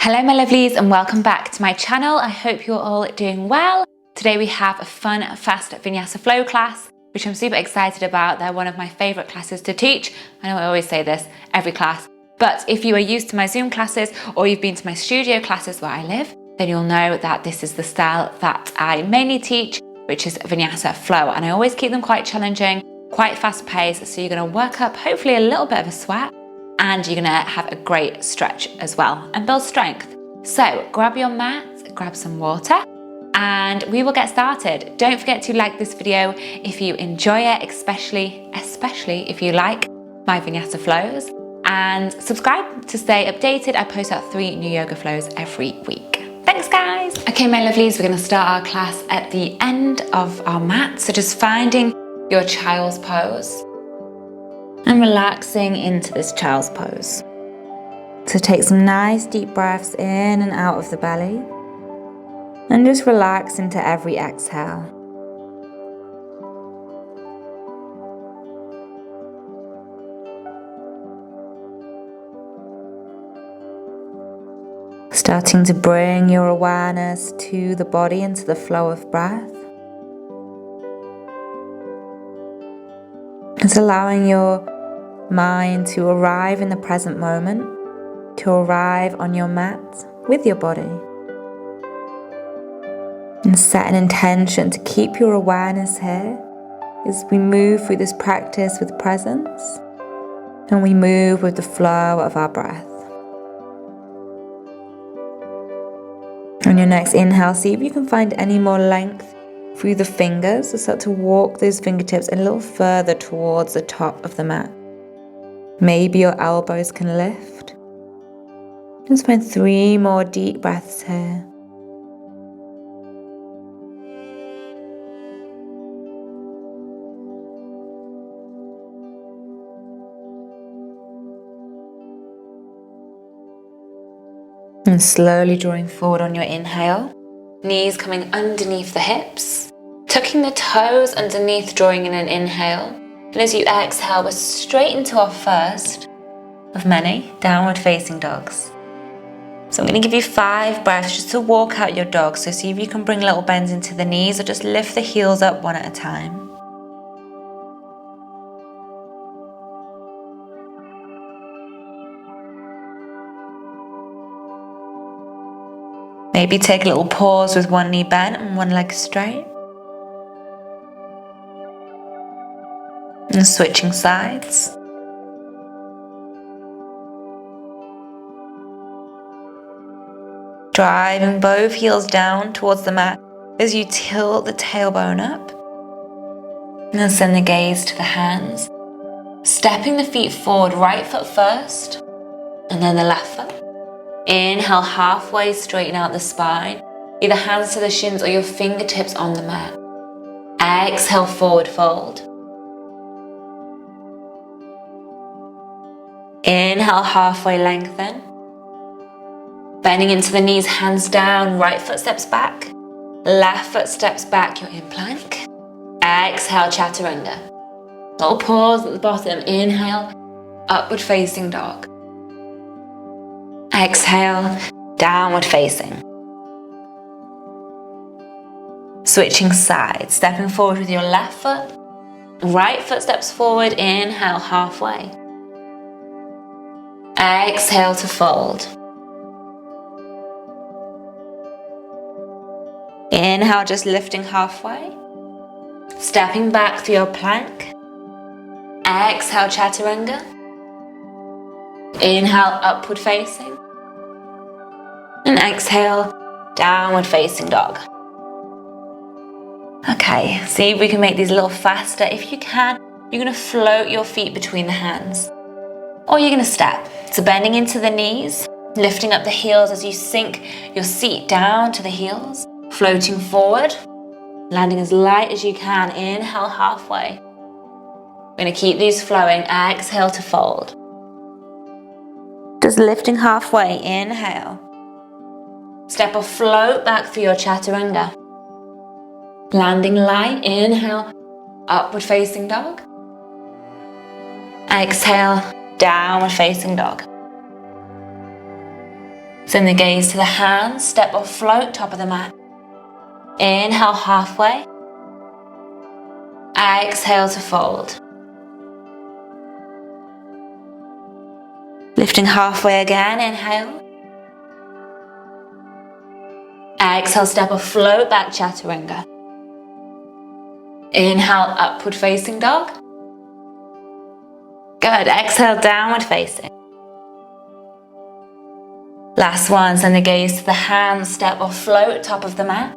Hello my lovelies and welcome back to my channel. I hope you're all doing well. Today we have a fun, fast Vinyasa Flow class, which I'm super excited about. They're one of my favorite classes to teach. I know I always say this every class, but if you are used to my Zoom classes or you've been to my studio classes where I live, then you'll know that this is the style that I mainly teach, which is Vinyasa Flow. And I always keep them quite challenging, quite fast paced. So you're gonna work up hopefully a little bit of a sweat, and you're gonna have a great stretch as well and build strength. So grab your mat, grab some water, and we will get started. Don't forget to like this video if you enjoy it, especially if you like my Vinyasa flows, and subscribe to stay updated. I post out 3 new yoga flows every week. Thanks guys. Okay my lovelies, we're gonna start our class at the end of our mat. So just finding your child's pose and relaxing into this child's pose. So take some nice deep breaths in and out of the belly, and just relax into every exhale. Starting to bring your awareness to the body and to the flow of breath. It's allowing your mind to arrive in the present moment, to arrive on your mat with your body. And set an intention to keep your awareness here as we move through this practice with presence, and we move with the flow of our breath. On your next inhale, see if you can find any more length through the fingers. So start to walk those fingertips a little further towards the top of the mat. Maybe your elbows can lift. Just find 3 more deep breaths here. And slowly drawing forward on your inhale. Knees coming underneath the hips. Tucking the toes underneath, drawing in an inhale. And as you exhale, we're straight into our first of many downward facing dogs. So I'm going to give you 5 breaths just to walk out your dog. So see if you can bring little bends into the knees or just lift the heels up one at a time. Maybe take a little pause with one knee bent and one leg straight. And switching sides. Driving both heels down towards the mat as you tilt the tailbone up. And then send the gaze to the hands. Stepping the feet forward, right foot first, and then the left foot. Inhale, halfway straighten out the spine. Either hands to the shins or your fingertips on the mat. Exhale, forward fold. Inhale, halfway lengthen. Bending into the knees, hands down, right foot steps back. Left foot steps back, you're in plank. Exhale, chaturanga. Little pause at the bottom. Inhale, upward facing dog. Exhale, downward facing. Switching sides, stepping forward with your left foot. Right foot steps forward, inhale, halfway. Exhale to fold. Inhale, just lifting halfway. Stepping back through your plank. Exhale, chaturanga. Inhale, upward facing. And exhale, downward facing dog. Okay, see if we can make these a little faster. If you can, you're going to float your feet between the hands. Or you're going to step. So bending into the knees, lifting up the heels as you sink your seat down to the heels. Floating forward, landing as light as you can. Inhale, halfway. We're going to keep these flowing. Exhale to fold. Just lifting halfway. Inhale. Step or float back through your chaturanga. Landing light. Inhale, upward facing dog. Exhale, downward facing dog. Send the gaze to the hands, step or float, top of the mat. Inhale halfway. Exhale to fold. Lifting halfway again, inhale. Exhale, step or float back, chaturanga. Inhale, upward facing dog. Good, exhale, downward facing. Last one, send the gaze to the hands, step or float, top of the mat.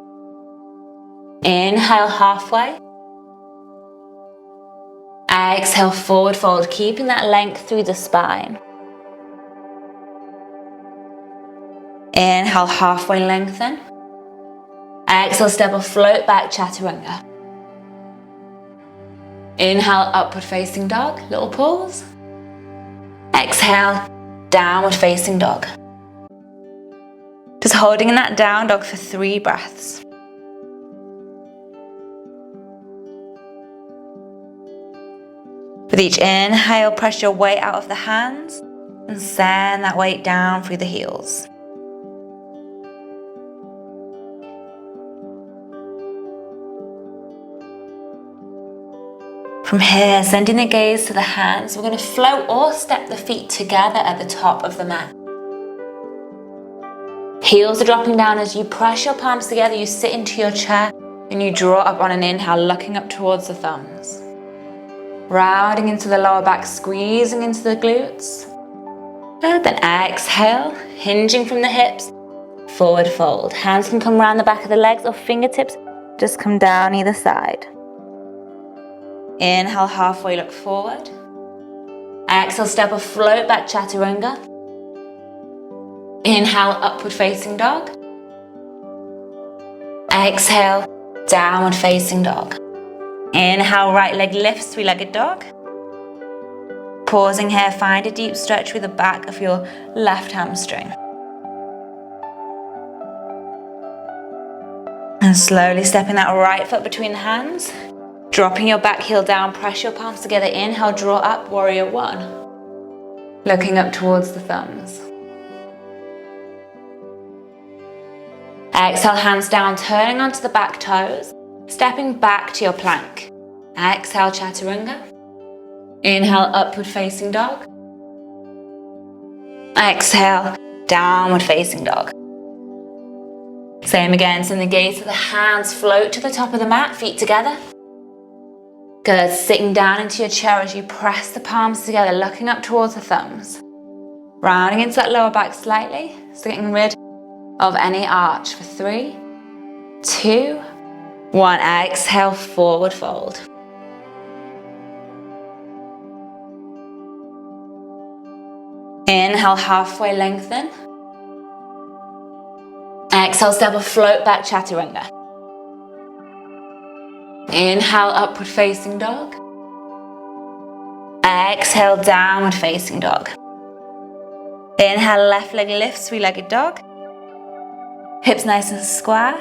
Inhale, halfway. Exhale, forward fold, keeping that length through the spine. Inhale, halfway lengthen. Exhale, step or float back, chaturanga. Inhale, upward facing dog, little pause. Exhale, downward facing dog. Just holding in that down dog for 3 breaths. With each inhale, press your weight out of the hands and send that weight down through the heels. From here, sending the gaze to the hands, we're going to float or step the feet together at the top of the mat. Heels are dropping down as you press your palms together, you sit into your chair and you draw up on an inhale, looking up towards the thumbs. Rounding into the lower back, squeezing into the glutes. And then exhale, hinging from the hips, forward fold. Hands can come around the back of the legs or fingertips just come down either side. Inhale, halfway look forward. Exhale, step or float back, chaturanga. Inhale, upward facing dog. Exhale, downward facing dog. Inhale, right leg lifts, 3-legged dog. Pausing here, find a deep stretch with the back of your left hamstring. And slowly stepping that right foot between the hands. Dropping your back heel down, press your palms together. Inhale, draw up, warrior 1. Looking up towards the thumbs. Exhale, hands down, turning onto the back toes. Stepping back to your plank. Exhale, chaturanga. Inhale, upward facing dog. Exhale, downward facing dog. Same again, send the gaze to the hands, float to the top of the mat, feet together. Good, sitting down into your chair as you press the palms together, looking up towards the thumbs. Rounding into that lower back slightly, so getting rid of any arch for 3, 2, 1. Exhale, forward fold. Inhale, halfway lengthen. Exhale, step or float back, chaturanga. Inhale, upward facing dog. Exhale, downward facing dog. Inhale, left leg lifts, 3-legged dog. Hips nice and square.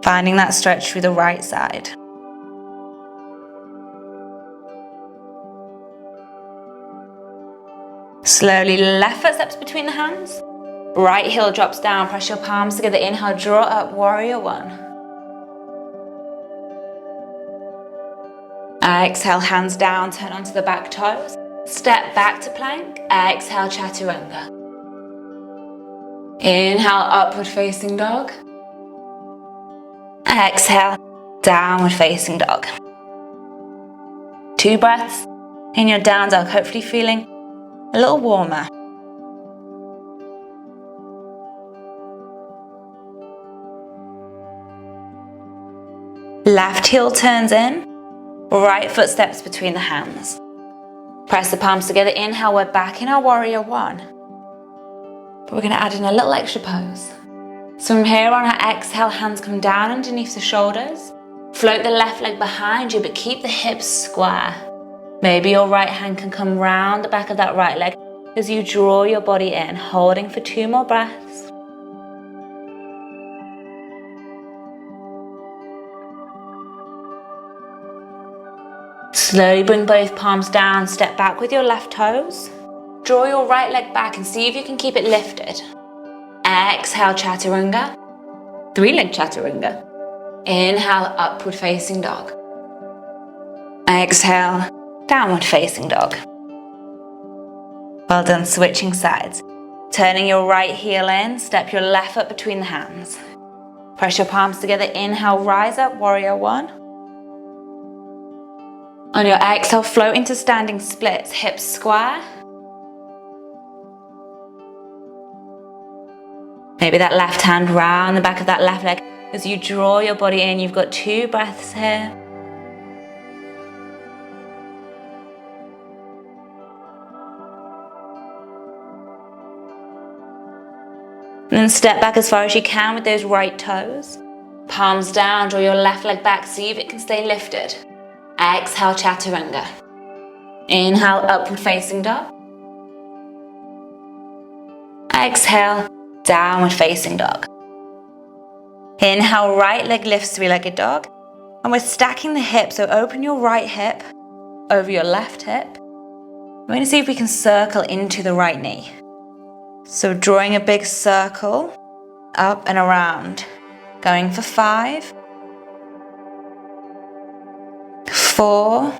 Finding that stretch through the right side. Slowly, left foot steps between the hands. Right heel drops down, press your palms together. Inhale, draw up, warrior 1. Exhale, hands down, turn onto the back toes. Step back to plank. Exhale, chaturanga. Inhale, upward facing dog. Exhale, downward facing dog. 2 breaths in your down dog, hopefully feeling a little warmer. Left heel turns in, right foot steps between the hands. Press the palms together, inhale, we're back in our warrior 1. But we're going to add in a little extra pose. So from here on our exhale, hands come down underneath the shoulders. Float the left leg behind you, but keep the hips square. Maybe your right hand can come round the back of that right leg as you draw your body in, holding for 2 more breaths. Slowly bring both palms down, step back with your left toes. draw your right leg back and see if you can keep it lifted. Exhale, chaturanga. 3-leg chaturanga. Inhale, upward facing dog. Exhale, downward facing dog. Well done, switching sides. Turning your right heel in, step your left foot between the hands. Press your palms together, inhale, rise up, warrior one. On your exhale, float into standing splits, hips square. Maybe that left hand round the back of that left leg. As you draw your body in, you've got 2 breaths here. And then step back as far as you can with those right toes. Palms down, draw your left leg back, see if it can stay lifted. Exhale, chaturanga. Inhale, upward facing dog. Exhale, downward facing dog. Inhale, right leg lifts, 3-legged dog. And we're stacking the hips, so open your right hip over your left hip. We're going to see if we can circle into the right knee. So drawing a big circle up and around. Going for 5, 4,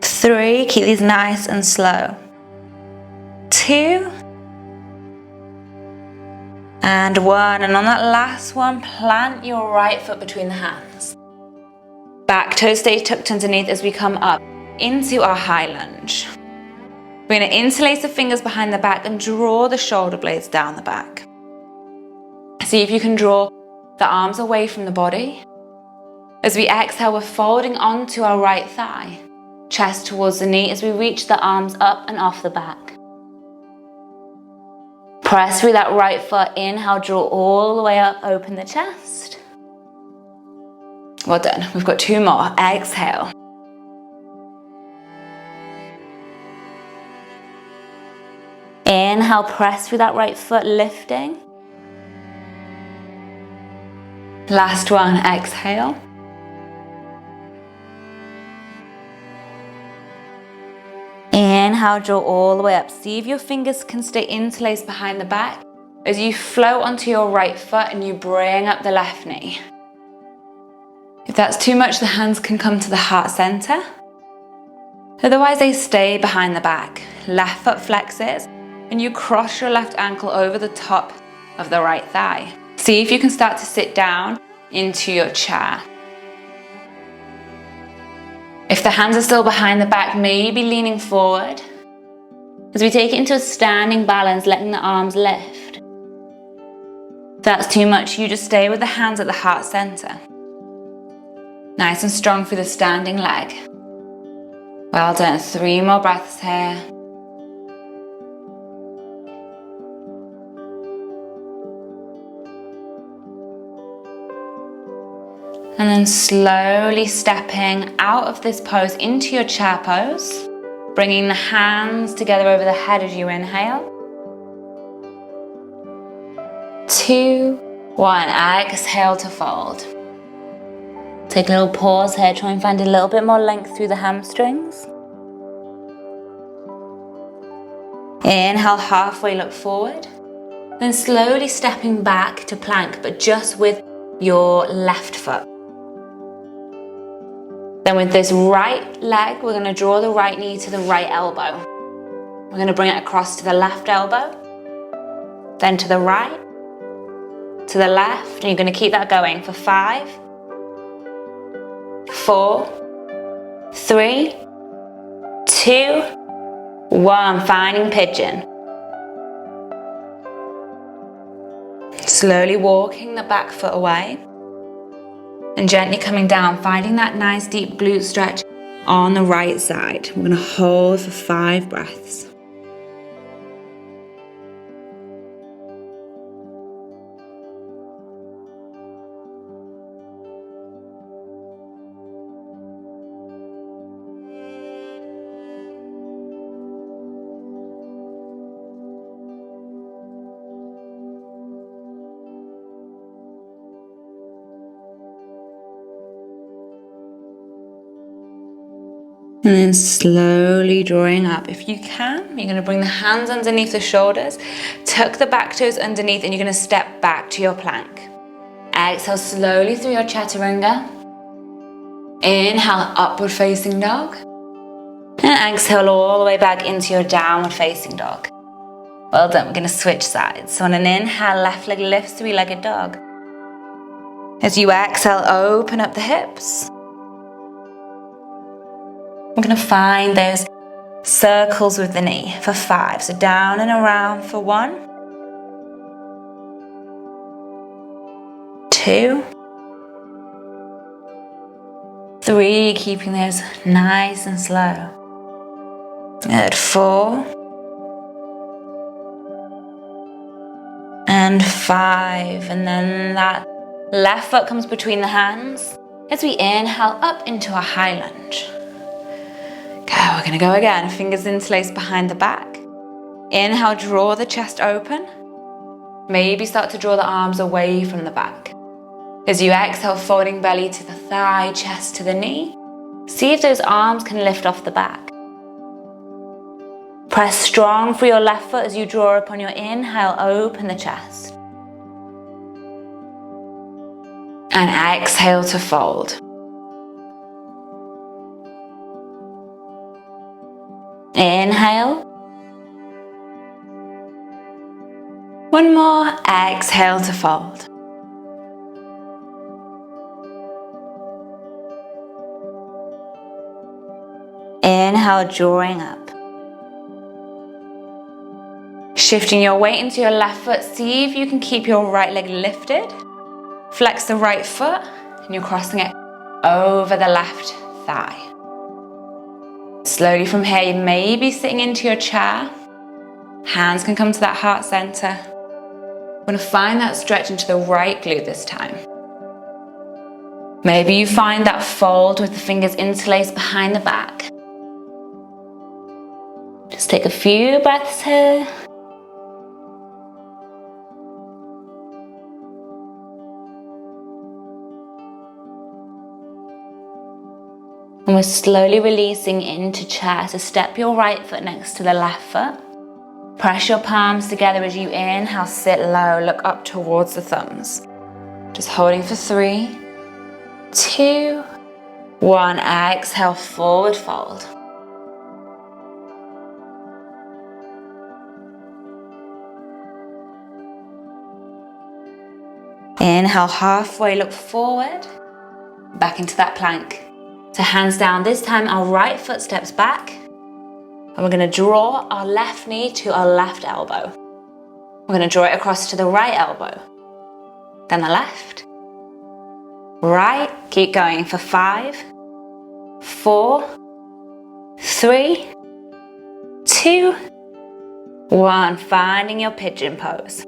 3, keep these nice and slow. 2, and 1. And on that last one, plant your right foot between the hands. Back toes stay tucked underneath as we come up into our high lunge. We're going to interlace the fingers behind the back and draw the shoulder blades down the back. See if you can draw the arms away from the body. As we exhale, we're folding onto our right thigh, chest towards the knee as we reach the arms up and off the back. Press through that right foot, inhale, draw all the way up, open the chest. Well done, we've got 2 more, exhale. Inhale, press through that right foot, lifting. Last one, exhale. Inhale, draw all the way up. See if your fingers can stay interlaced behind the back as you float onto your right foot and you bring up the left knee. If that's too much, the hands can come to the heart center. Otherwise, they stay behind the back. Left foot flexes and you cross your left ankle over the top of the right thigh. See if you can start to sit down into your chair. If the hands are still behind the back, maybe leaning forward. As we take it into a standing balance, letting the arms lift. If that's too much, you just stay with the hands at the heart center. Nice and strong through the standing leg. Well done, 3 more breaths here. And then slowly stepping out of this pose into your chair pose, bringing the hands together over the head as you inhale. 2, 1, exhale to fold. Take a little pause here, try and find a little bit more length through the hamstrings. Inhale, halfway look forward. Then slowly stepping back to plank, but just with your left foot. Then with this right leg, we're going to draw the right knee to the right elbow. We're going to bring it across to the left elbow, then to the right, to the left, and you're going to keep that going for 5, 4, 3, 2, 1, finding pigeon. Slowly walking the back foot away. And gently coming down, finding that nice deep glute stretch on the right side. We're going to hold for 5 breaths. And then slowly drawing up. If you can, you're going to bring the hands underneath the shoulders, tuck the back toes underneath, and you're going to step back to your plank. Exhale slowly through your chaturanga. Inhale, upward facing dog. And exhale all the way back into your downward facing dog. Well done, we're going to switch sides. So on an inhale, left leg lifts, three-legged dog. As you exhale, open up the hips. We're going to find those circles with the knee for 5. So down and around for 1, 2, 3, keeping those nice and slow. Good, 4, and 5. And then that left foot comes between the hands as we inhale up into a high lunge. Okay, we're going to go again. Fingers interlaced behind the back. Inhale, draw the chest open. Maybe start to draw the arms away from the back. As you exhale, folding belly to the thigh, chest to the knee. See if those arms can lift off the back. Press strong for your left foot as you draw up on your inhale, open the chest. And exhale to fold. Inhale. One more. Exhale to fold. Inhale, drawing up. Shifting your weight into your left foot. See if you can keep your right leg lifted. Flex the right foot and you're crossing it over the left thigh. Slowly from here, you may be sitting into your chair. Hands can come to that heart center. We're going to find that stretch into the right glute this time. Maybe you find that fold with the fingers interlaced behind the back. Just take a few breaths here. And we're slowly releasing into chair. So step your right foot next to the left foot. Press your palms together as you inhale, sit low, look up towards the thumbs. Just holding for 3, 2, 1. Exhale, forward fold. Inhale, halfway, look forward, back into that plank. So hands down, this time our right foot steps back and we're going to draw our left knee to our left elbow. We're going to draw it across to the right elbow, then the left, right, keep going for 5, 4, 3, 2, 1, finding your pigeon pose.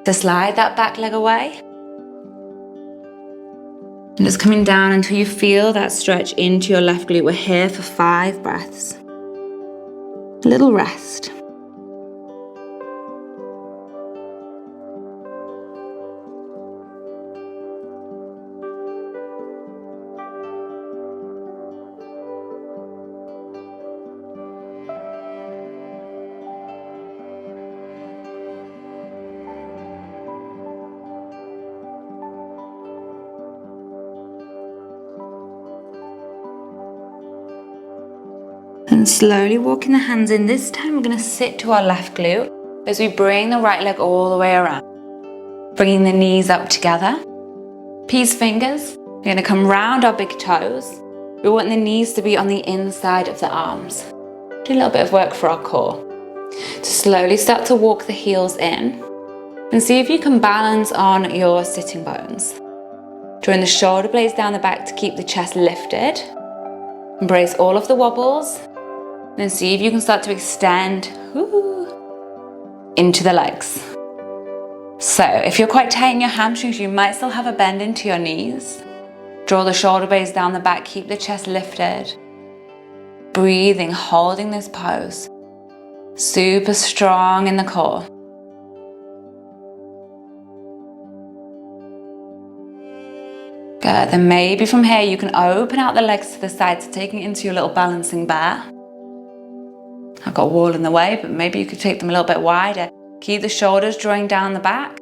So slide that back leg away. And just coming down until you feel that stretch into your left glute. We're here for 5 breaths. A little rest. And slowly walking the hands in. This time we're going to sit to our left glute as we bring the right leg all the way around. Bringing the knees up together. Peace fingers. We're going to come round our big toes. We want the knees to be on the inside of the arms. Do a little bit of work for our core. To slowly start to walk the heels in. And see if you can balance on your sitting bones. Drawing the shoulder blades down the back to keep the chest lifted. Embrace all of the wobbles. Then see if you can start to extend into the legs. So if you're quite tight in your hamstrings, you might still have a bend into your knees. Draw the shoulder blades down the back, keep the chest lifted. Breathing, holding this pose. Super strong in the core. Good. Then maybe from here you can open out the legs to the side, so taking it into your little balancing bear. I've got a wall in the way, but maybe you could take them a little bit wider. Keep the shoulders drawing down the back.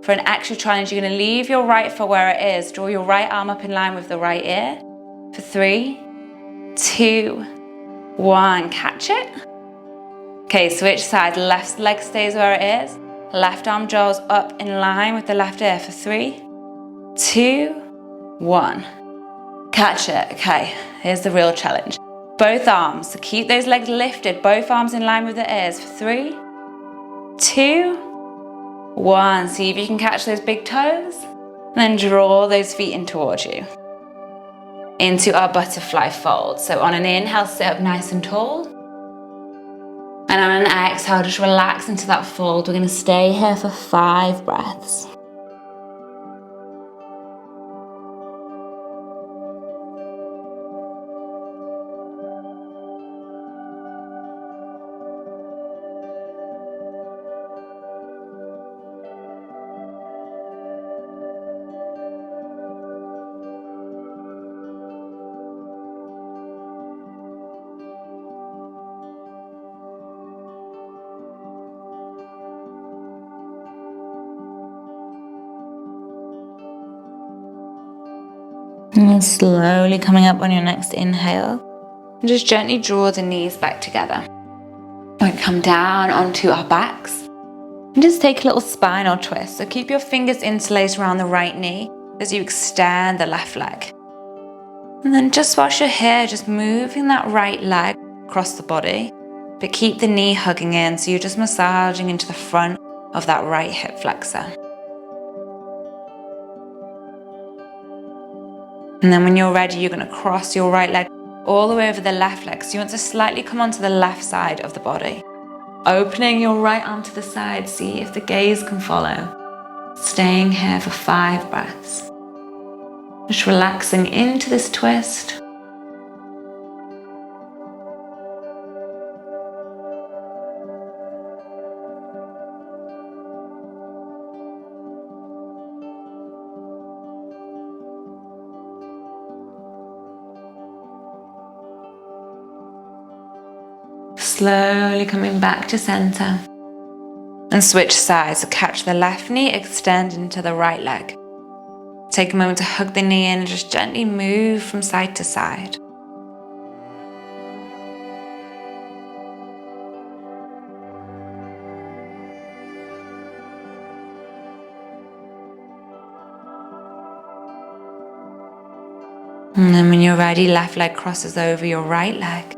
For an extra challenge, you're going to leave your right foot where it is. Draw your right arm up in line with the right ear. For 3, 2, 1. Catch it. Okay, switch sides. Left leg stays where it is. Left arm draws up in line with the left ear. For 3, 2, 1. Catch it. Okay, here's the real challenge. Both arms, so keep those legs lifted, both arms in line with the ears. For 3, 2, 1. See if you can catch those big toes. And then draw those feet in towards you. Into our butterfly fold. So on an inhale, sit up nice and tall. And on an exhale, just relax into that fold. We're going to stay here for 5 breaths. And then slowly coming up on your next inhale. And just gently draw the knees back together. And come down onto our backs. And just take a little spinal twist. So keep your fingers interlaced around the right knee as you extend the left leg. And then just whilst you're here, just moving that right leg across the body. But keep the knee hugging in, so you're just massaging into the front of that right hip flexor. And then when you're ready, you're going to cross your right leg all the way over the left leg. So you want to slightly come onto the left side of the body. Opening your right arm to the side, see if the gaze can follow. Staying here for 5 breaths. Just relaxing into this twist. Slowly coming back to center. And switch sides, so catch the left knee, extend into the right leg. Take a moment to hug the knee in and just gently move from side to side. And then when you're ready, left leg crosses over your right leg.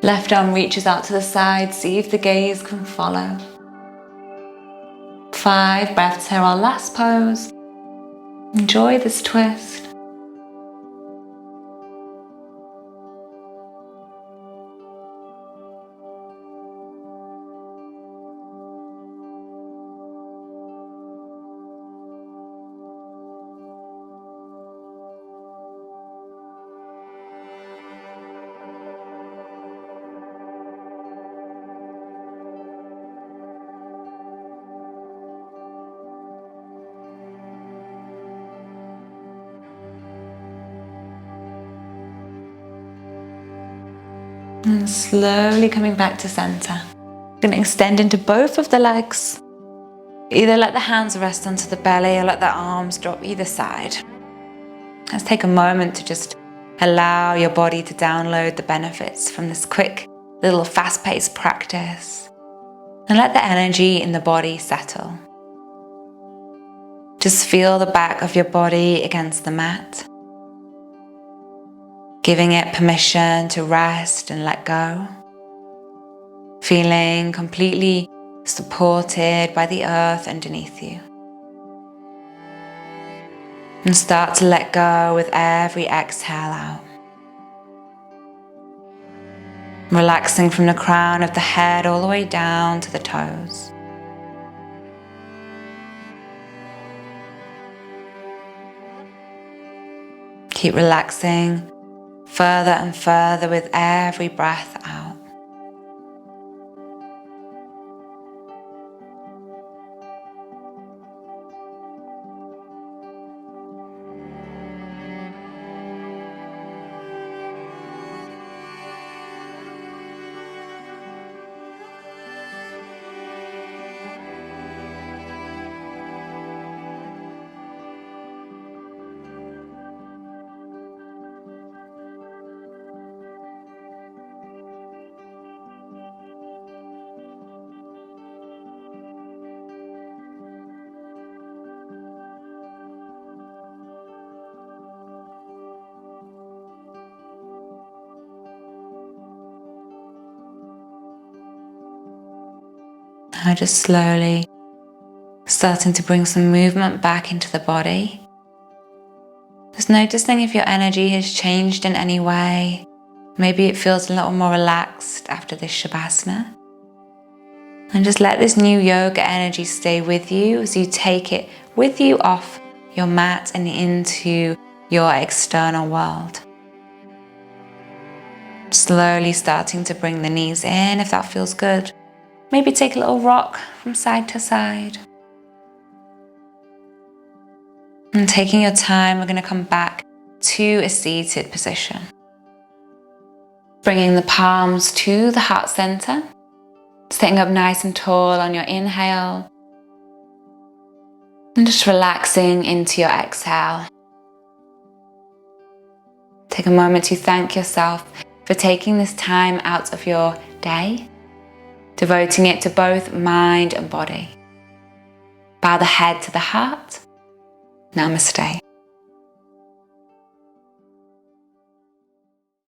Left arm reaches out to the side, see if the gaze can follow. 5 breaths here, our last pose. Enjoy this twist. And slowly coming back to center. Going to extend into both of the legs. Either let the hands rest onto the belly or let the arms drop either side. Let's take a moment to just allow your body to download the benefits from this quick, little fast-paced practice. And let the energy in the body settle. Just feel the back of your body against the mat. Giving it permission to rest and let go. Feeling completely supported by the earth underneath you. And start to let go with every exhale out. Relaxing from the crown of the head all the way down to the toes. Keep relaxing further and further with every breath out. Now just slowly starting to bring some movement back into the body. Just noticing if your energy has changed in any way. Maybe it feels a little more relaxed after this Shavasana. And just let this new yoga energy stay with you as you take it with you off your mat and into your external world. Slowly starting to bring the knees in if that feels good. Maybe take a little rock from side to side. And taking your time, we're going to come back to a seated position. Bringing the palms to the heart center. Sitting up nice and tall on your inhale. And just relaxing into your exhale. Take a moment to thank yourself for taking this time out of your day, devoting it to both mind and body. Bow the head to the heart. Namaste.